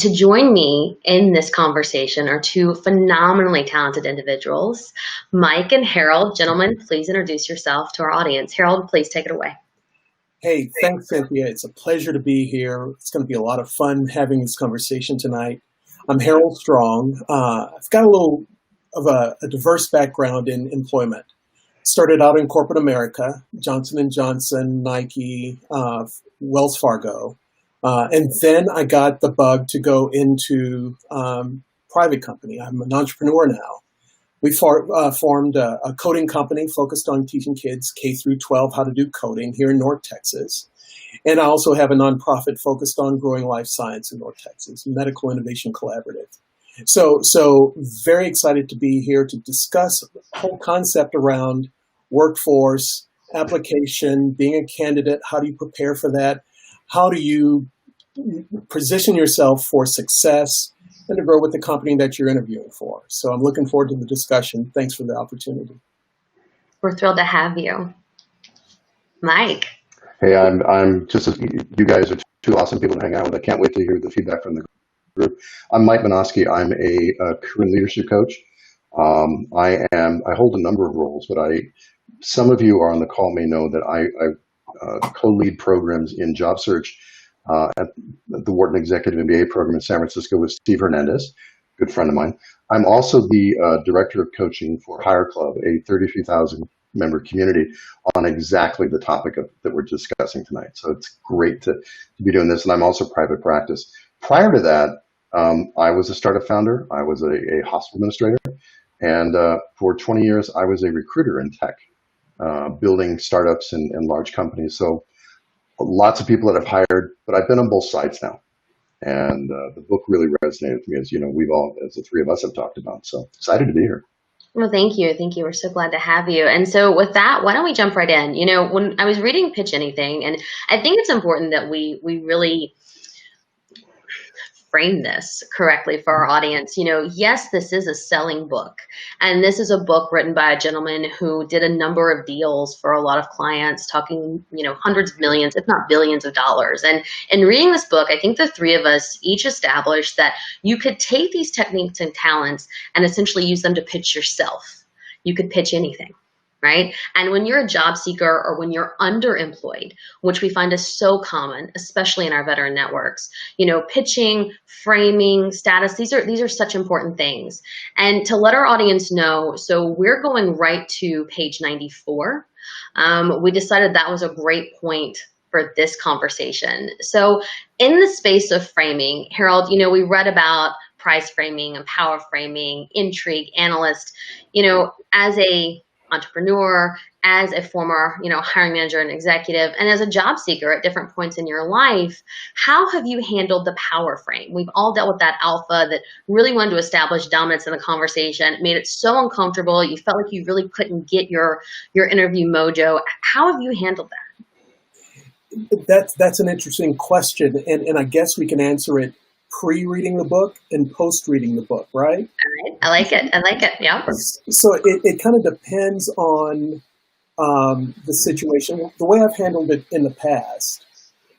To join me in this conversation are two phenomenally talented individuals, Mike and Harold. Gentlemen, please introduce yourself to our audience. Harold, please take it away. Hey, thanks, Cynthia. It's a pleasure to be here. It's going to be a lot of fun having this conversation tonight. I'm Harold Strong. I've got a little of a diverse background in employment. Started out in corporate America, Johnson & Johnson, Nike, Wells Fargo. And then I got the bug to go into private company. I'm an entrepreneur now. We formed a coding company focused on teaching kids K through 12 how to do coding here in North Texas. And I also have a nonprofit focused on growing life science in North Texas, Medical Innovation Collaborative. So very excited to be here to discuss the whole concept around workforce, application, being a candidate. How do you prepare for that? How do you position yourself for success and to grow with the company that you're interviewing for? So I'm looking forward to the discussion. Thanks for the opportunity. We're thrilled to have you. Mike. Hey, I'm just, you guys are two awesome people to hang out with. I can't wait to hear the feedback from the group. I'm Mike Minoski. I'm a career leadership coach. I hold a number of roles, but some of you are on the call may know that I co-lead programs in job search at the Wharton Executive MBA program in San Francisco with Steve Hernandez, good friend of mine. I'm also the director of coaching for Hire Club, a 33,000 member community on exactly the topic that we're discussing tonight. So it's great to be doing this. And I'm also private practice. Prior to that, I was a startup founder. I was a hospital administrator. And for 20 years, I was a recruiter in tech, building startups and large companies. So lots of people that I've hired, but I've been on both sides now. And the book really resonated with me, as you know, as the three of us have talked about. So excited to be here. Well, thank you. Thank you. We're so glad to have you. And so with that, why don't we jump right in? You know, when I was reading Pitch Anything, and I think it's important that we really frame this correctly for our audience. You know, yes, this is a selling book, and this is a book written by a gentleman who did a number of deals for a lot of clients, talking, you know, hundreds of millions, if not billions of dollars. And in reading this book, I think the three of us each established that you could take these techniques and talents and essentially use them to pitch yourself. You could pitch anything. Right? And when you're a job seeker or when you're underemployed, which we find is so common, especially in our veteran networks, you know, pitching, framing, status, these are such important things. And to let our audience know, so we're going right to page 94. We decided that was a great point for this conversation. So in the space of framing, Harold, you know, we read about price framing and power framing, intrigue, analyst, you know, as a entrepreneur, as a former, you know, hiring manager and executive, and as a job seeker at different points in your life, how have you handled the power frame? We've all dealt with that alpha that really wanted to establish dominance in the conversation, made it so uncomfortable. You felt like you really couldn't get your interview mojo. How have you handled that? That's an interesting question, and I guess we can answer it pre-reading the book and post-reading the book, right? All right. I like it. Yeah. So it kind of depends on the situation. The way I've handled it in the past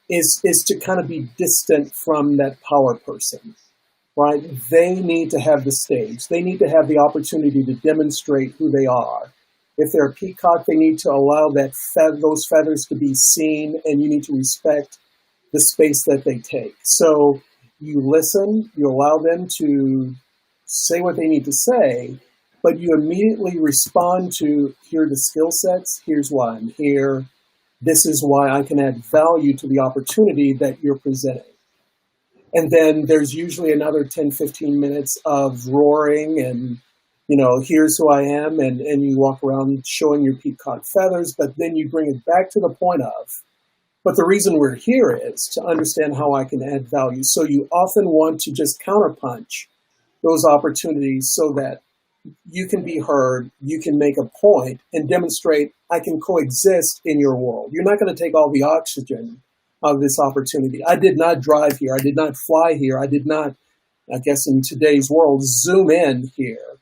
is to kind of be distant from that power person, right? They need to have the stage. They need to have the opportunity to demonstrate who they are. If they're a peacock, they need to allow those feathers to be seen, and you need to respect the space that they take. So you listen, you allow them to say what they need to say, but you immediately respond to, here are the skill sets, here's why I'm here, this is why I can add value to the opportunity that you're presenting. And then there's usually another 10, 15 minutes of roaring and, you know, here's who I am, and you walk around showing your peacock feathers, but then you bring it back to the point of, but the reason we're here is to understand how I can add value. So you often want to just counterpunch those opportunities so that you can be heard, you can make a point and demonstrate I can coexist in your world. You're not going to take all the oxygen of this opportunity. I did not drive here. I did not fly here. I did not, I guess in today's world, zoom in here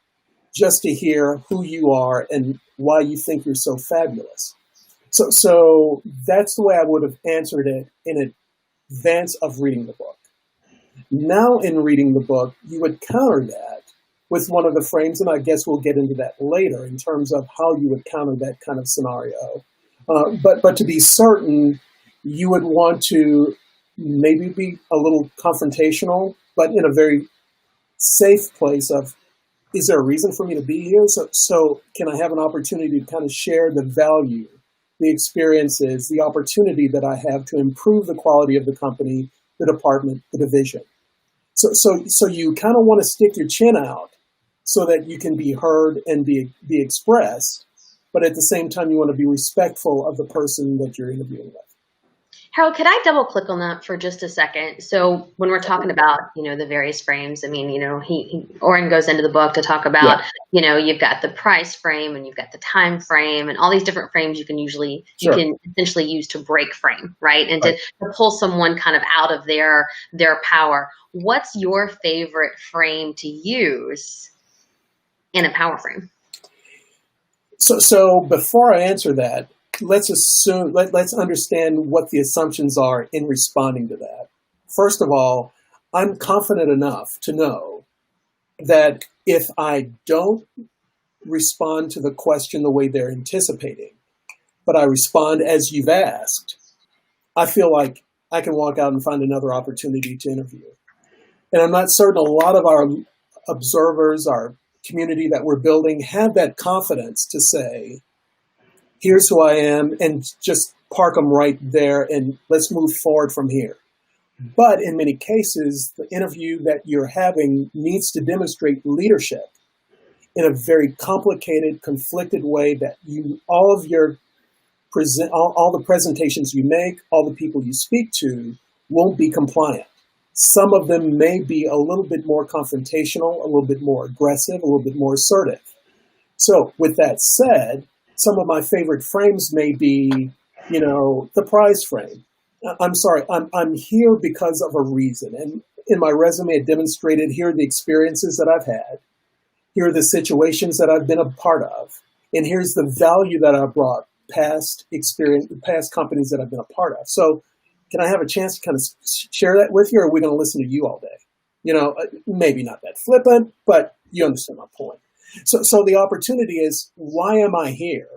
just to hear who you are and why you think you're so fabulous. So that's the way I would have answered it in advance of reading the book. Now, in reading the book, you would counter that with one of the frames, and I guess we'll get into that later in terms of how you would counter that kind of scenario. But to be certain, you would want to maybe be a little confrontational, but in a very safe place of, is there a reason for me to be here? So can I have an opportunity to kind of share the value, the experiences, the opportunity that I have to improve the quality of the company, the department, the division? So you kind of want to stick your chin out so that you can be heard and be expressed, but at the same time, you want to be respectful of the person that you're interviewing with. Harold, could I double click on that for just a second? So when we're talking about, the various frames, I mean, Oren goes into the book to talk about, you've got the price frame and you've got the time frame and all these different frames you can essentially use to break frame, right? And to pull someone kind of out of their power. What's your favorite frame to use in a power frame? So before I answer that, let's understand what the assumptions are in responding to that. First of all, I'm confident enough to know that if I don't respond to the question the way they're anticipating, but I respond as you've asked, I feel like I can walk out and find another opportunity to interview. And I'm not certain a lot of our observers, our community that we're building, have that confidence to say, here's who I am, and just park them right there, and let's move forward from here. But in many cases, the interview that you're having needs to demonstrate leadership in a very complicated, conflicted way that all the presentations you make, all the people you speak to won't be compliant. Some of them may be a little bit more confrontational, a little bit more aggressive, a little bit more assertive. So with that said, some of my favorite frames may be, the prize frame. I'm sorry, I'm here because of a reason. And in my resume, it demonstrated, here are the experiences that I've had. Here are the situations that I've been a part of. And here's the value that I've brought past companies that I've been a part of. So can I have a chance to kind of share that with you, or are we going to listen to you all day? Maybe not that flippant, but you understand my point. So the opportunity is, why am I here?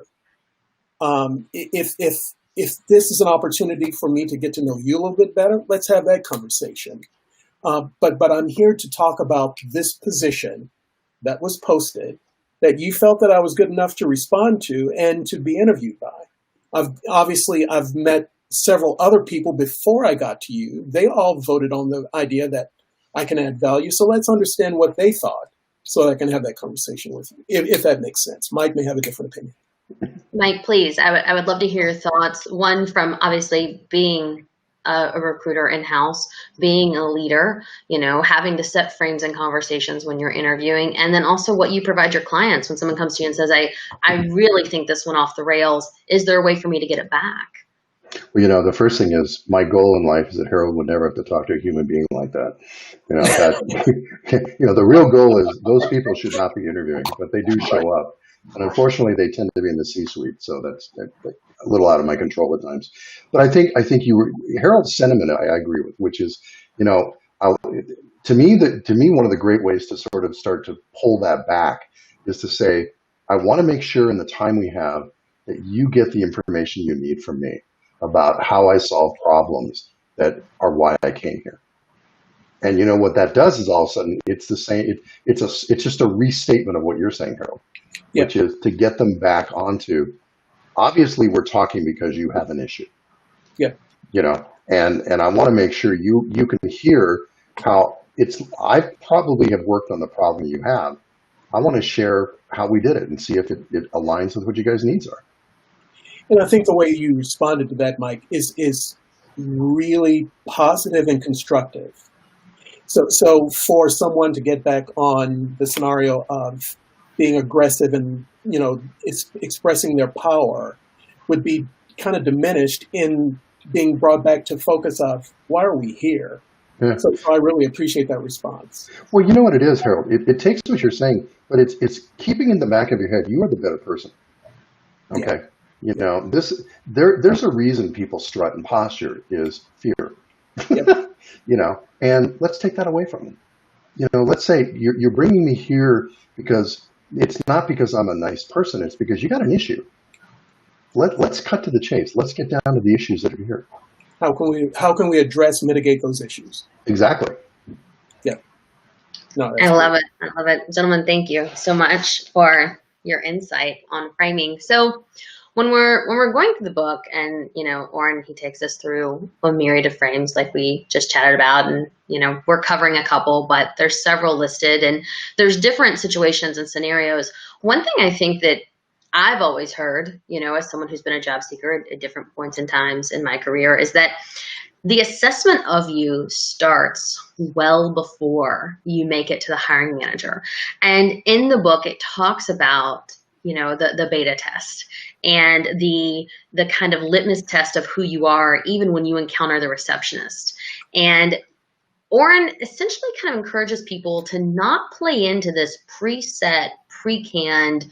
If this is an opportunity for me to get to know you a little bit better, let's have that conversation. But I'm here to talk about this position that was posted that you felt that I was good enough to respond to and to be interviewed by. I've met several other people before I got to you. They all voted on the idea that I can add value. So let's understand what they thought, so I can have that conversation with you, if that makes sense. Mike may have a different opinion. Mike, please, I would love to hear your thoughts. One, from obviously being a recruiter in-house, being a leader, having to set frames and conversations when you're interviewing, and then also what you provide your clients when someone comes to you and says, I really think this went off the rails. Is there a way for me to get it back? Well, the first thing is, my goal in life is that Harold would never have to talk to a human being like that. The real goal is those people should not be interviewing, but they do show up. And unfortunately, they tend to be in the C-suite, so that's a little out of my control at times. But I think Harold's sentiment I agree with, which is, to me, one of the great ways to sort of start to pull that back is to say, I want to make sure in the time we have that you get the information you need from me about how I solve problems that are why I came here. And what that does is, all of a sudden, it's the same. It's just a restatement of what you're saying, Harold, which is to get them back onto. Obviously, we're talking because you have an issue. Yeah. And I want to make sure you can hear how I probably have worked on the problem you have. I want to share how we did it and see if it aligns with what you guys' needs are. And I think the way you responded to that, Mike, is really positive and constructive. So for someone to get back on the scenario of being aggressive and expressing their power would be kind of diminished in being brought back to focus of, why are we here? Yeah. So I really appreciate that response. Well, you know what it is, Harold? It takes what you're saying, but it's keeping in the back of your head, you are the better person. Okay. Yeah. There's a reason people strut and posture is fear. Yep. and let's take that away from them. Let's say you're bringing me here because it's not because I'm a nice person. It's because you got an issue. Let's cut to the chase. Let's get down to the issues that are here. How can we address, mitigate those issues? Exactly. Yeah. No, I love it. I love it. Gentlemen, thank you so much for your insight on framing. So when we're going through the book, and Oren, he takes us through a myriad of frames like we just chatted about, and we're covering a couple, but there's several listed, and there's different situations and scenarios. One thing I think that I've always heard, as someone who's been a job seeker at different points in times in my career, is that the assessment of you starts well before you make it to the hiring manager. And in the book, it talks about, the beta test and the kind of litmus test of who you are, even when you encounter the receptionist. And Oren essentially kind of encourages people to not play into this preset, pre-canned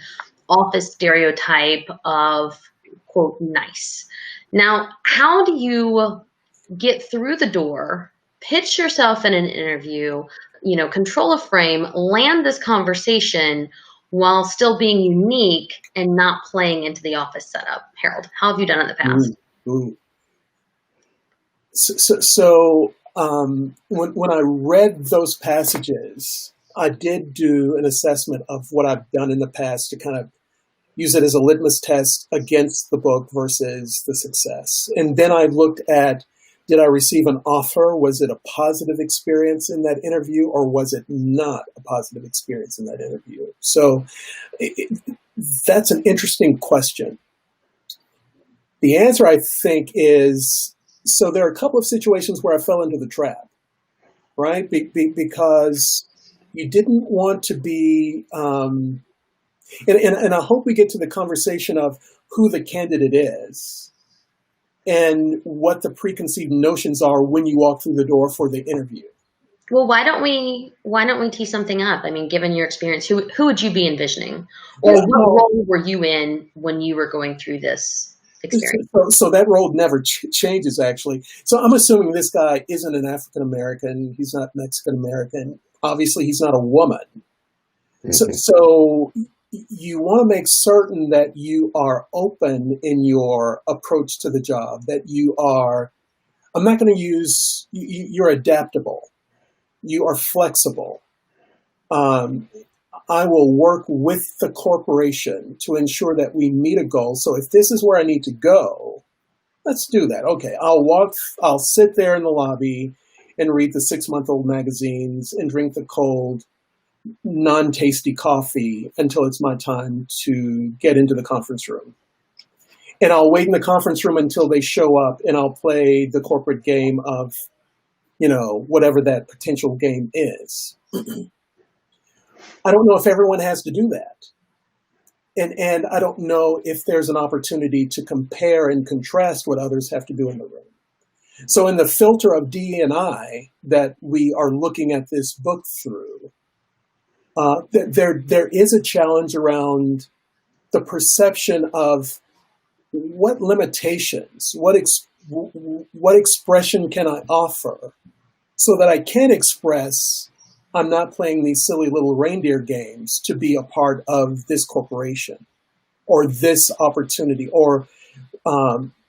office stereotype of, quote, nice. Now, how do you get through the door, pitch yourself in an interview, control a frame, land this conversation while still being unique and not playing into the office setup? Harold, how have you done it in the past? When I read those passages, I did do an assessment of what I've done in the past to kind of use it as a litmus test against the book versus the success. And then I looked at, did I receive an offer? Was it a positive experience in that interview, or was it not a positive experience in that interview? So that's an interesting question. The answer, I think, is, so there are a couple of situations where I fell into the trap, right? Because you didn't want to be, and I hope we get to the conversation of who the candidate is and what the preconceived notions are when you walk through the door for the interview. Well, why don't we tee something up? I mean, given your experience, who would you be envisioning, or what role were you in when you were going through this experience? So that role never changes, actually. So I'm assuming this guy isn't an African American. He's not Mexican American. Obviously, he's not a woman. Mm-hmm. So you want to make certain that you are open in your approach to the job, that you are, I'm not going to use, you're adaptable. You are flexible. I will work with the corporation to ensure that we meet a goal. So if this is where I need to go, let's do that. Okay, I'll sit there in the lobby and read the 6-month-old magazines and drink the cold, non-tasty coffee until it's my time to get into the conference room. And I'll wait in the conference room until they show up, and I'll play the corporate game of, whatever that potential game is. I don't know if everyone has to do that. And I don't know if there's an opportunity to compare and contrast what others have to do in the room. So in the filter of D&I that we are looking at this book through, there is a challenge around the perception of what limitations, what expression can I offer so that I can express I'm not playing these silly little reindeer games to be a part of this corporation or this opportunity, or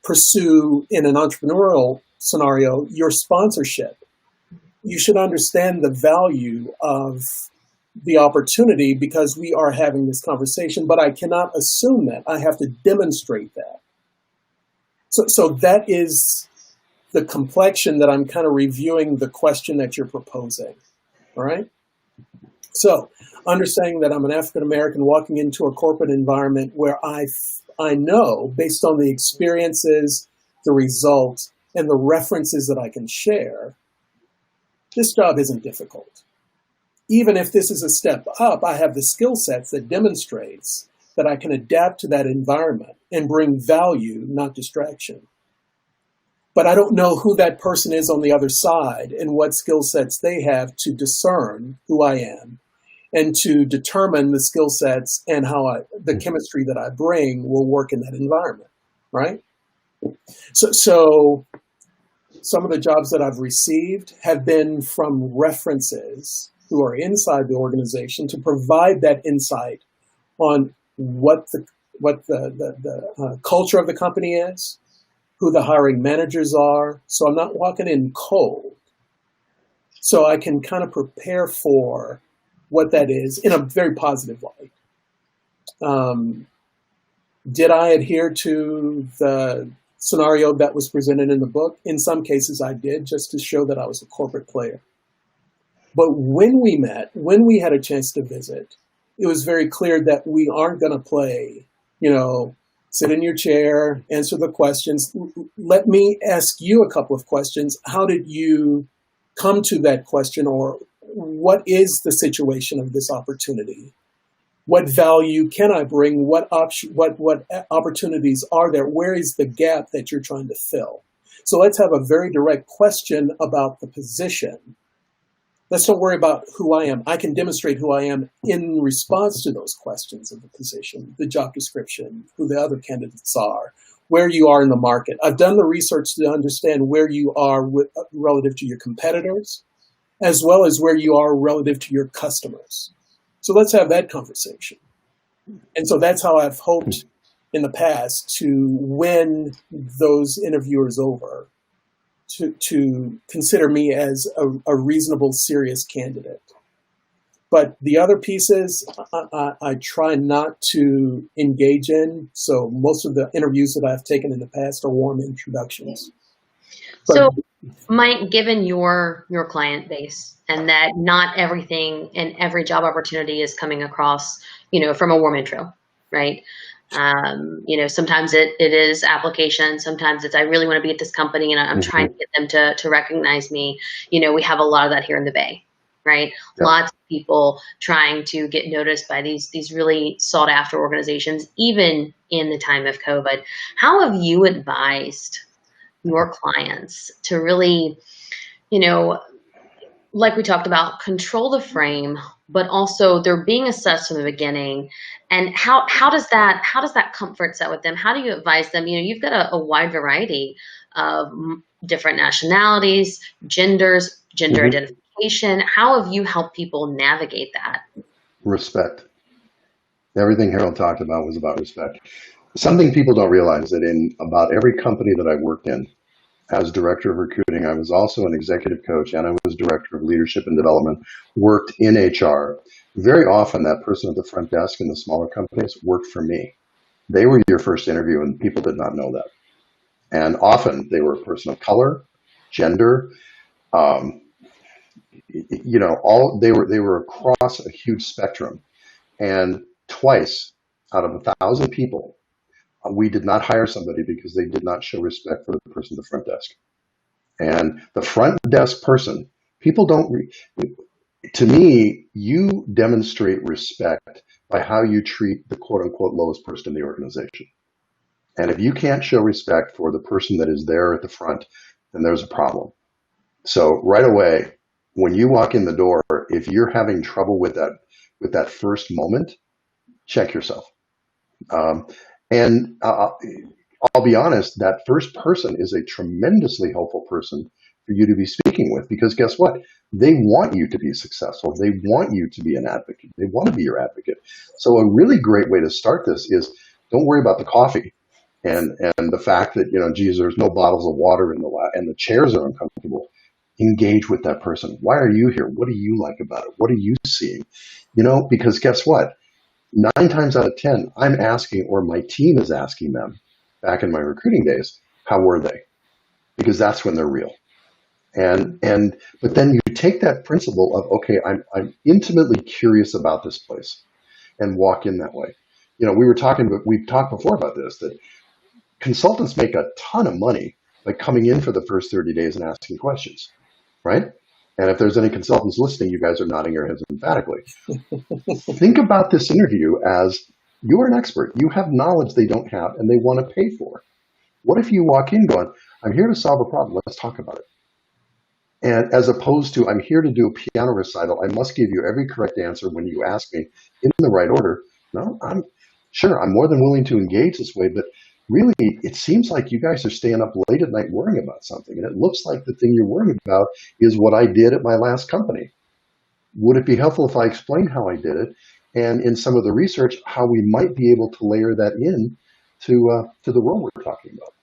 pursue in an entrepreneurial scenario your sponsorship. You should understand the value of the opportunity because we are having this conversation, but I cannot assume that. I have to demonstrate that. So that is the complexion that I'm kind of reviewing the question that you're proposing. All right. So understanding that I'm an African American walking into a corporate environment where I know, based on the experiences, the results, and the references that I can share, this job isn't difficult. Even if this is a step up, I have the skill sets that demonstrates that I can adapt to that environment and bring value, not distraction. But I don't know who that person is on the other side and what skill sets they have to discern who I am and to determine the skill sets and how the chemistry that I bring will work in that environment, right? So some of the jobs that I've received have been from references who are inside the organization to provide that insight on what the culture of the company is, who the hiring managers are. So I'm not walking in cold. So I can kind of prepare for what that is in a very positive light. Did I adhere to the scenario that was presented in the book? In some cases I did, just to show that I was a corporate player. But when we met, when we had a chance to visit, it was very clear that we aren't going to play, sit in your chair, answer the questions. Let me ask you a couple of questions. How did you come to that question, or what is the situation of this opportunity? What value can I bring? What opportunities are there? Where is the gap that you're trying to fill? So let's have a very direct question about the position. Let's don't worry about who I am. I can demonstrate who I am in response to those questions of the position, the job description, who the other candidates are, where you are in the market. I've done the research to understand where you are relative to your competitors, as well as where you are relative to your customers. So let's have that conversation. And so that's how I've hoped in the past to win those interviewers over, to consider me as a reasonable, serious candidate. But the other pieces, I try not to engage in. So most of the interviews that I've taken in the past are warm introductions. So, Mike, given your client base, and that not everything and every job opportunity is coming across, from a warm intro, right? Sometimes it is application. Sometimes it's, I really want to be at this company and I'm trying to get them to recognize me. We have a lot of that here in the Bay, right? Yep. Lots of people trying to get noticed by these really sought after organizations, even in the time of COVID. How have you advised your clients to really, like we talked about, control the frame, but also they're being assessed from the beginning? And how does that comfort set with them? How do you advise them? You've got a wide variety of different nationalities, gender identification. How have you helped people navigate that? Respect. Everything Harold talked about was about respect. Something people don't realize that in about every company that I worked in, as director of recruiting, I was also an executive coach, and I was director of leadership and development, worked in HR. Very often that person at the front desk in the smaller companies worked for me. They were your first interview, and people did not know that. And often they were a person of color, gender, they were across a huge spectrum. And twice out of 1,000 people, we did not hire somebody because they did not show respect for the person at the front desk. And the front desk person, people don't, to me, you demonstrate respect by how you treat the quote unquote lowest person in the organization. And if you can't show respect for the person that is there at the front, then there's a problem. So right away, when you walk in the door, if you're having trouble with that first moment, check yourself. And I'll be honest, that first person is a tremendously helpful person for you to be speaking with, because guess what? They want you to be successful. They want you to be an advocate. They want to be your advocate. So a really great way to start this is, don't worry about the coffee and the fact that, geez, there's no bottles of water in the lab and the chairs are uncomfortable. Engage with that person. Why are you here? What do you like about it? What are you seeing? Because guess what? 9 times out of 10, I'm asking, or my team is asking them, back in my recruiting days, how were they? Because that's when they're real. But then you take that principle of, okay, I'm intimately curious about this place, and walk in that way. We've talked before about this, that consultants make a ton of money by coming in for the first 30 days and asking questions, right? And if there's any consultants listening, you guys are nodding your heads emphatically. Think about this interview as, you're an expert. You have knowledge they don't have and they want to pay for. What if you walk in going, I'm here to solve a problem. Let's talk about it. And as opposed to, I'm here to do a piano recital. I must give you every correct answer when you ask me in the right order. No, I'm more than willing to engage this way, but really, it seems like you guys are staying up late at night worrying about something. And it looks like the thing you're worrying about is what I did at my last company. Would it be helpful if I explained how I did it? And in some of the research, how we might be able to layer that in to the role we're talking about.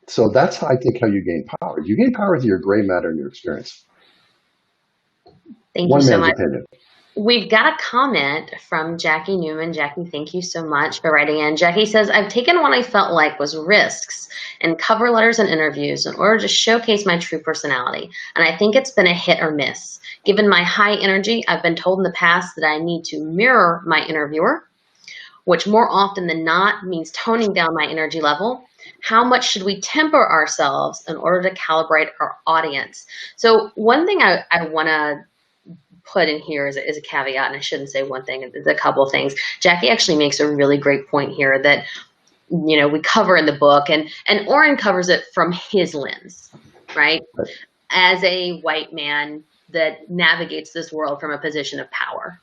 So that's how I think how you gain power. You gain power with your gray matter and your experience. Thank you so much. Opinion. We've got a comment from Jackie Newman. Jackie, thank you so much for writing in. Jackie says, I've taken what I felt like was risks in cover letters and interviews in order to showcase my true personality. And I think it's been a hit or miss. Given my high energy, I've been told in the past that I need to mirror my interviewer, which more often than not means toning down my energy level. How much should we temper ourselves in order to calibrate our audience? So one thing I want to put in here is a caveat, and I shouldn't say one thing, it's a couple of things. Jackie actually makes a really great point here that, you know, we cover in the book, and Oren covers it from his lens, right? As a white man that navigates this world from a position of power.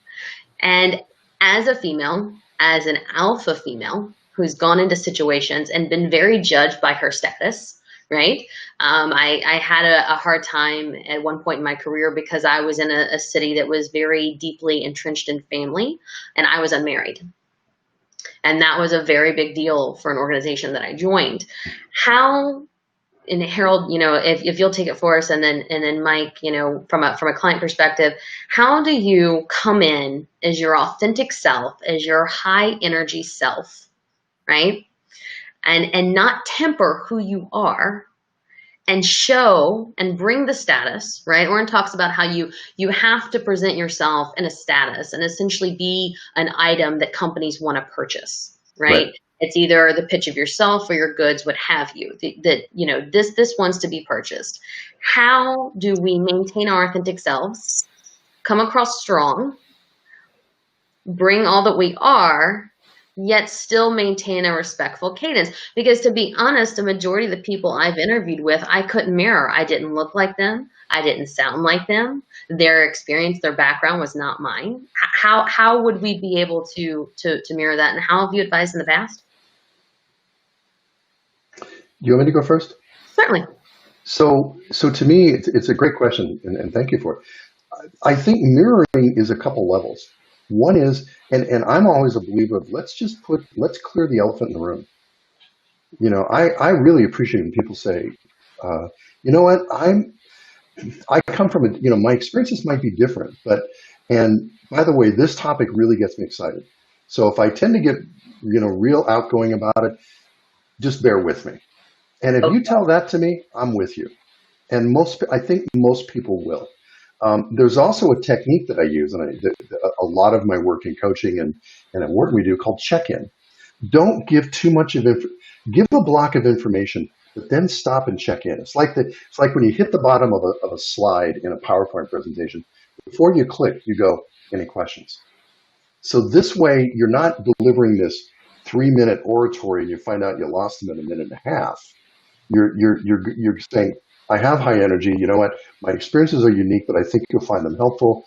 And as a female, as an alpha female who's gone into situations and been very judged by her status, right? I had a hard time at one point in my career because I was in a city that was very deeply entrenched in family, and I was unmarried. And that was a very big deal for an organization that I joined. How, and Harold, you know, if you'll take it for us, and then Mike, you know, from a client perspective, how do you come in as your authentic self, as your high energy self, right? And not temper who you are, and show and bring the status, right? Oren talks about how you have to present yourself in a status and essentially be an item that companies want to purchase, right? It's either the pitch of yourself or your goods, what have you, that, you know, this wants to be purchased. How do we maintain our authentic selves, come across strong, bring all that we are, yet still maintain a respectful cadence? Because to be honest, the majority of the people I've interviewed with, I couldn't mirror. I didn't look like them. I didn't sound like them. Their experience, their background was not mine. How would we be able to mirror that? And how have you advised in the past? You want me to go first? Certainly. So to me, it's a great question, and thank you for it. I think mirroring is a couple levels. One is, and I'm always a believer of let's clear the elephant in the room. You know, I really appreciate when people say, you know what, I come from you know, my experiences might be different, and by the way, this topic really gets me excited. So if I tend to get, you know, real outgoing about it, just bear with me. And if you tell that to me, I'm with you. And I think most people will. There's also a technique that I use, and a lot of my work in coaching and at work we do, called check-in. Don't give too much give a block of information, but then stop and check in. It's like when you hit the bottom of a slide in a PowerPoint presentation. Before you click, you go, any questions? So this way, you're not delivering this 3-minute oratory and you find out you lost them in a minute and a half. You're saying, I have high energy. You know what? My experiences are unique, but I think you'll find them helpful.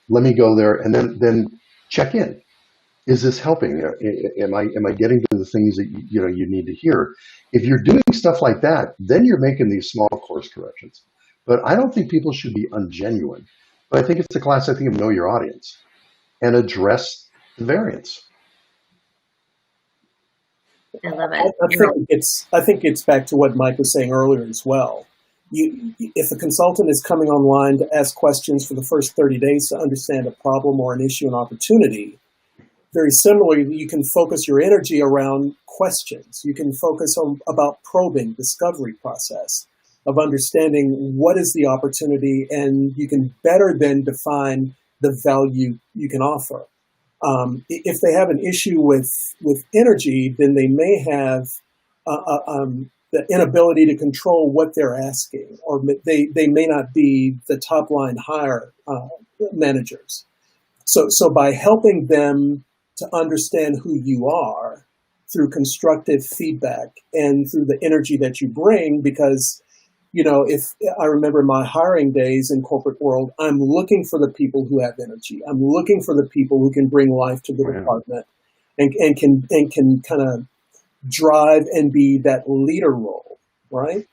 Let me go there, and then check in. Is this helping? Am I getting to the things that you need to hear? If you're doing stuff like that, then you're making these small course corrections. But I don't think people should be ungenuine. But I think it's a classic thing of know your audience and address the variance. I love it. I think it's back to what Mike was saying earlier as well. If a consultant is coming online to ask questions for the first 30 days to understand a problem or an issue, an opportunity, very similarly, you can focus your energy around questions. You can focus on about probing, discovery process of understanding what is the opportunity, and you can better then define the value you can offer. If they have an issue with energy, then they may have the inability to control what they're asking, or they may not be the top line hire managers. So by helping them to understand who you are through constructive feedback and through the energy that you bring, because, you know, if I remember my hiring days in corporate world, I'm looking for the people who have energy. I'm looking for the people who can bring life to the department and can kind of drive and be that leader role, right?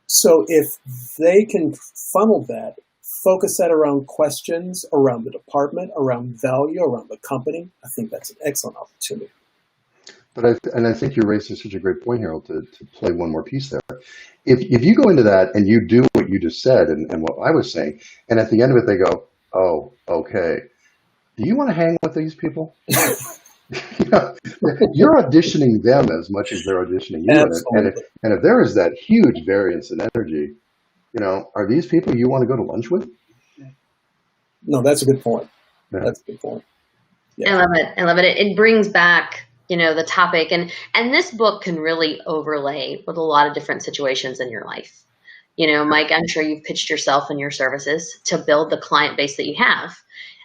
So if they can funnel that, focus that around questions, around the department, around value, around the company, I think that's an excellent opportunity. But I think you're raising such a great point, Harold, to play one more piece there. If you go into that and you do what you just said and what I was saying, and at the end of it they go, oh, okay, do you want to hang with these people? You're auditioning them as much as they're auditioning you. And if there is that huge variance in energy, are these people you want to go to lunch with? No, that's a good point. Yeah. That's a good point. Yeah. I love it. I love it. It brings back, the topic, and this book can really overlay with a lot of different situations in your life. Mike, I'm sure you've pitched yourself and your services to build the client base that you have.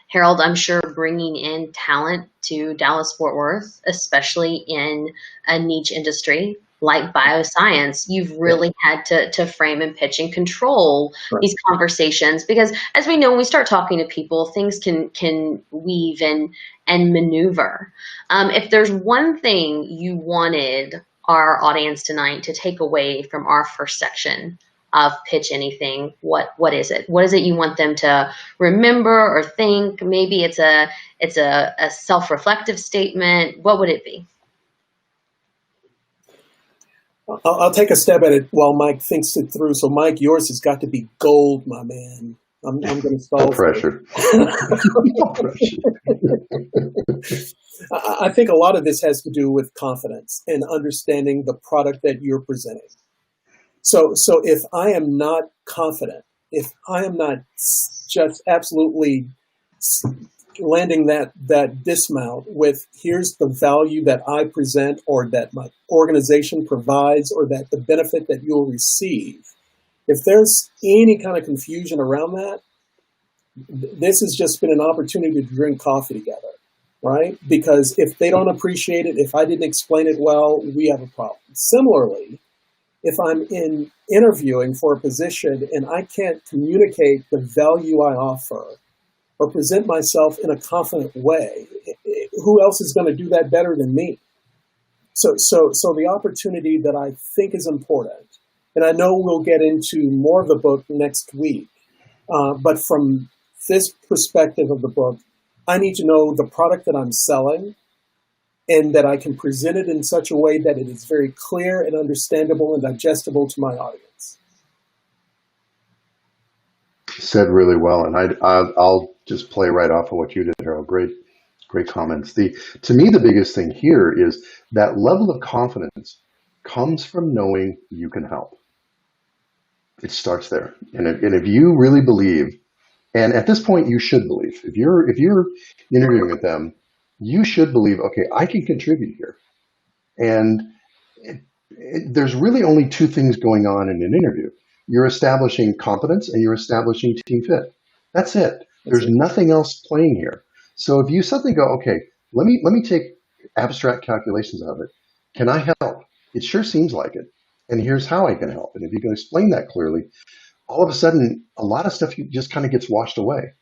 Harold, I'm sure bringing in talent to Dallas-Fort Worth, especially in a niche industry like bioscience, you've really had to frame and pitch and control these conversations, because as we know, when we start talking to people, things can weave and maneuver. If there's one thing you wanted our audience tonight to take away from our first section of Pitch Anything, what is it? What is it you want them to remember or think? Maybe it's a self-reflective statement. What would it be? I'll take a stab at it while Mike thinks it through. So, Mike, yours has got to be gold, my man. I'm going to stall. No pressure. No pressure. I think a lot of this has to do with confidence and understanding the product that you're presenting. So if I am not confident, if I am not just absolutely landing that dismount with here's the value that I present or that my organization provides or that the benefit that you'll receive, if there's any kind of confusion around that, this has just been an opportunity to drink coffee together, right? Because if they don't appreciate it, if I didn't explain it well, we have a problem. Similarly, if I'm interviewing for a position and I can't communicate the value I offer or present myself in a confident way, who else is going to do that better than me? So the opportunity that I think is important, and I know we'll get into more of the book next week, but from this perspective of the book, I need to know the product that I'm selling and that I can present it in such a way that it is very clear and understandable and digestible to my audience. Said really well, and I'll just play right off of what you did, Harold. Great comments. To me, the biggest thing here is that level of confidence comes from knowing you can help. It starts there, and if you really believe, and at this point you should believe, if you're interviewing with them, you should believe, okay, I can contribute here, and there's really only two things going on in an interview. You're establishing competence and you're establishing team fit. That's it. There's nothing else playing here. So if you suddenly go, okay, let me take abstract calculations out of it. Can I help? It sure seems like it. And here's how I can help. And if you can explain that clearly, all of a sudden, a lot of stuff just kind of gets washed away.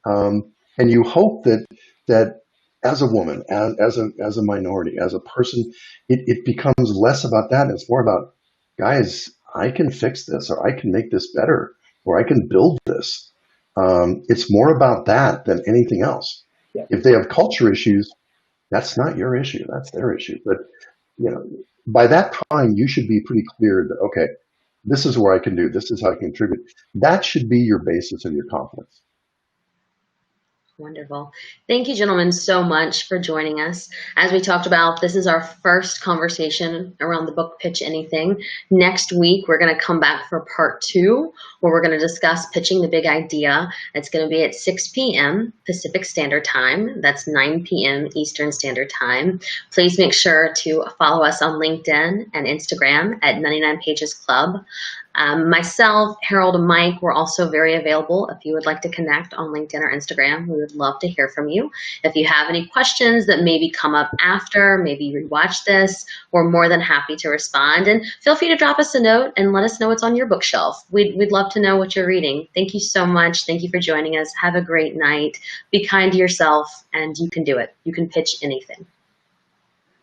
And you hope that as a woman, as a minority, as a person, it becomes less about that. And it's more about, guys, I can fix this, or I can make this better, or I can build this. It's more about that than anything else. Yeah. If they have culture issues, that's not your issue. That's their issue. But by that time, you should be pretty clear that, okay, this is where I can do. This is how I can contribute. That should be your basis of your confidence. Wonderful. Thank you, gentlemen, so much for joining us. As we talked about, this is our first conversation around the book Pitch Anything. Next week, we're going to come back for part 2, where we're going to discuss pitching the big idea. It's going to be at 6 p.m. Pacific Standard Time. That's 9 p.m. Eastern Standard Time. Please make sure to follow us on LinkedIn and Instagram at 99pages Club. Myself, Harold, and Mike were also very available if you would like to connect on LinkedIn or Instagram. We would love to hear from you. If you have any questions that maybe come up after, maybe you rewatch this, we're more than happy to respond. And feel free to drop us a note and let us know what's on your bookshelf. We'd love to know what you're reading. Thank you so much. Thank you for joining us. Have a great night. Be kind to yourself, and you can do it. You can pitch anything.